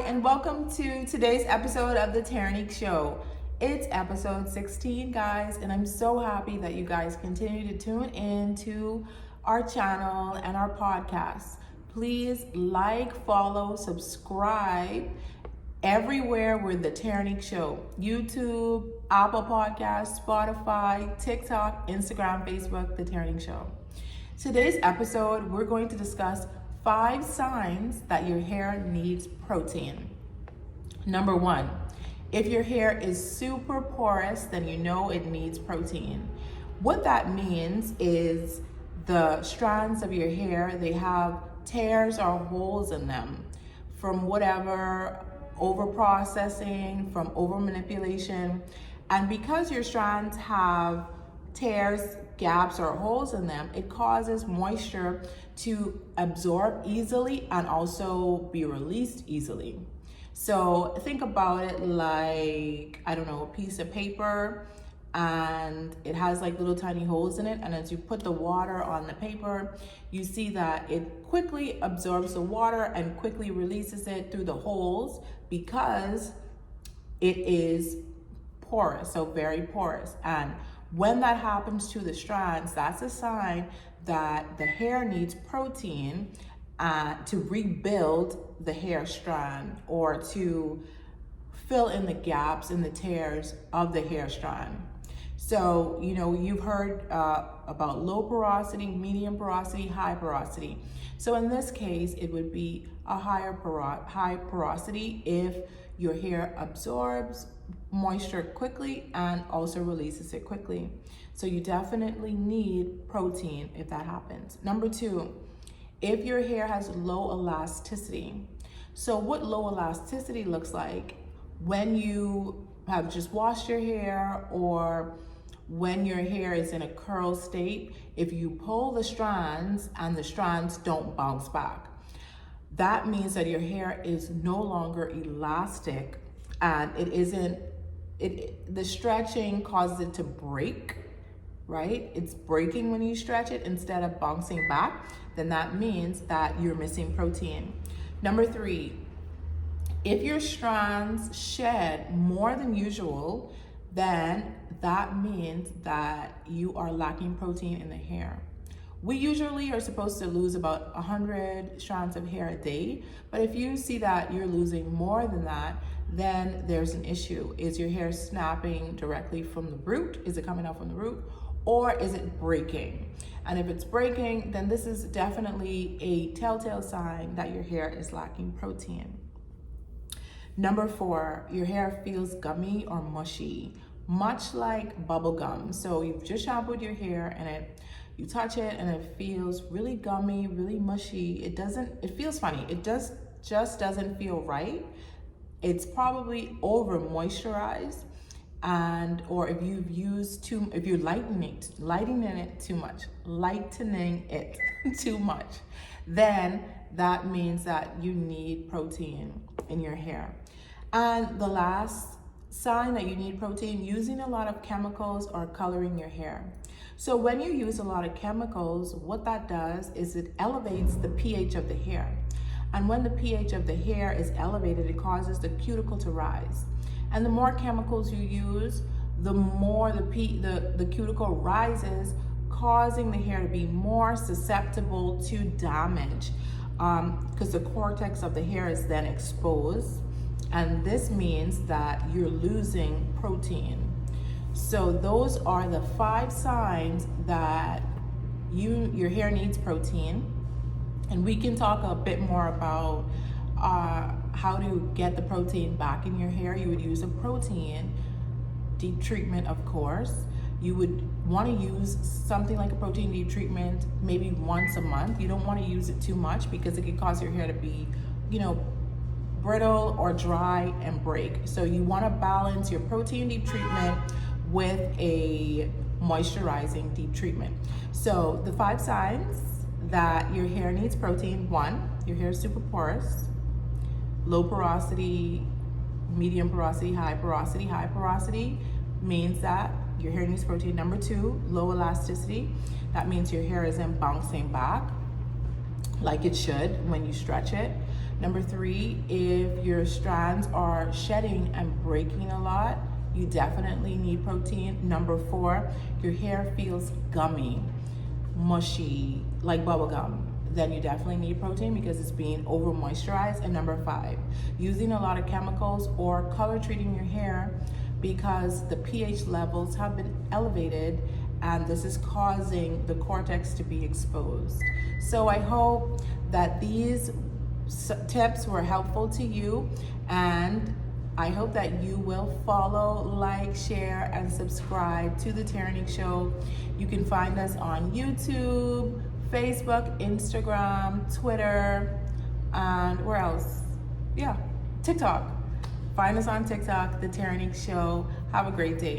and welcome to today's episode of the Terrinique Show. It's episode 16, guys, and I'm so happy that you guys continue to tune in to our channel and our podcast. Please like, follow, subscribe everywhere with the Terrinique Show. YouTube, Apple Podcasts, Spotify, TikTok, Instagram, Facebook, the Terrinique Show. Today's episode, we're going to discuss 5 signs that your hair needs protein. Number 1, if your hair is super porous, then you know it needs protein. What that means is the strands of your hair, they have tears or holes in them from whatever over processing, from over manipulation. And because your strands have tears, gaps, or holes in them, it causes moisture to absorb easily and also be released easily. So think about it like, I don't know, a piece of paper, and it has like little tiny holes in it, and as you put the water on the paper, you see that it quickly absorbs the water and quickly releases it through the holes because it is porous, so very porous. And when that happens to the strands, that's a sign that the hair needs protein to rebuild the hair strand or to fill in the gaps and the tears of the hair strand. So, you know, you've heard about low porosity, medium porosity, high porosity. So in this case, it would be a high porosity if your hair absorbs moisture quickly and also releases it quickly. So you definitely need protein if that happens. Number 2, if your hair has low elasticity. So what low elasticity looks like when you have just washed your hair or when your hair is in a curl state, if you pull the strands and the strands don't bounce back, that means that your hair is no longer elastic and the stretching causes it to break, right? It's breaking when you stretch it instead of bouncing back. Then that means that you're missing protein. Number 3, if your strands shed more than usual, then that means that you are lacking protein in the hair. We usually are supposed to lose about 100 strands of hair a day, but if you see that you're losing more than that, then there's an issue. Is your hair snapping directly from the root? Is it coming out from the root? Or is it breaking? And if it's breaking, then this is definitely a telltale sign that your hair is lacking protein. Number 4, your hair feels gummy or mushy, much like bubble gum. So you've just shampooed your hair and you touch it and it feels really gummy, really mushy. It feels funny. It just doesn't feel right. It's probably over moisturized, or if you're lightening it too much, then that means that you need protein in your hair. And the last sign that you need protein, using a lot of chemicals or coloring your hair. So when you use a lot of chemicals, what that does is it elevates the pH of the hair. And when the pH of the hair is elevated, it causes the cuticle to rise. And the more chemicals you use, the more the cuticle rises, causing the hair to be more susceptible to damage because the cortex of the hair is then exposed. And this means that you're losing protein. So those are the 5 signs that your hair needs protein. And we can talk a bit more about how to get the protein back in your hair. You would use a protein deep treatment, of course. You would want to use something like a protein deep treatment maybe once a month. You don't want to use it too much because it can cause your hair to be, brittle or dry and break. So you want to balance your protein deep treatment with a moisturizing deep treatment. So the 5 signs that your hair needs protein: 1, your hair is super porous, low porosity, medium porosity, high porosity. High porosity means that your hair needs protein. Number 2, low elasticity. That means your hair isn't bouncing back like it should when you stretch it. Number 3, if your strands are shedding and breaking a lot, you definitely need protein. Number 4, your hair feels gummy, mushy, like bubble gum, then you definitely need protein because it's being over moisturized. And number 5, using a lot of chemicals or color treating your hair because the pH levels have been elevated, and this is causing the cortex to be exposed. So I hope that these tips were helpful to you, and I hope that you will follow, like, share, and subscribe to the Terrinique Show. You can find us on YouTube, Facebook, Instagram, Twitter, and where else? Yeah, TikTok. Find us on TikTok, the Terrinique Show. Have a great day.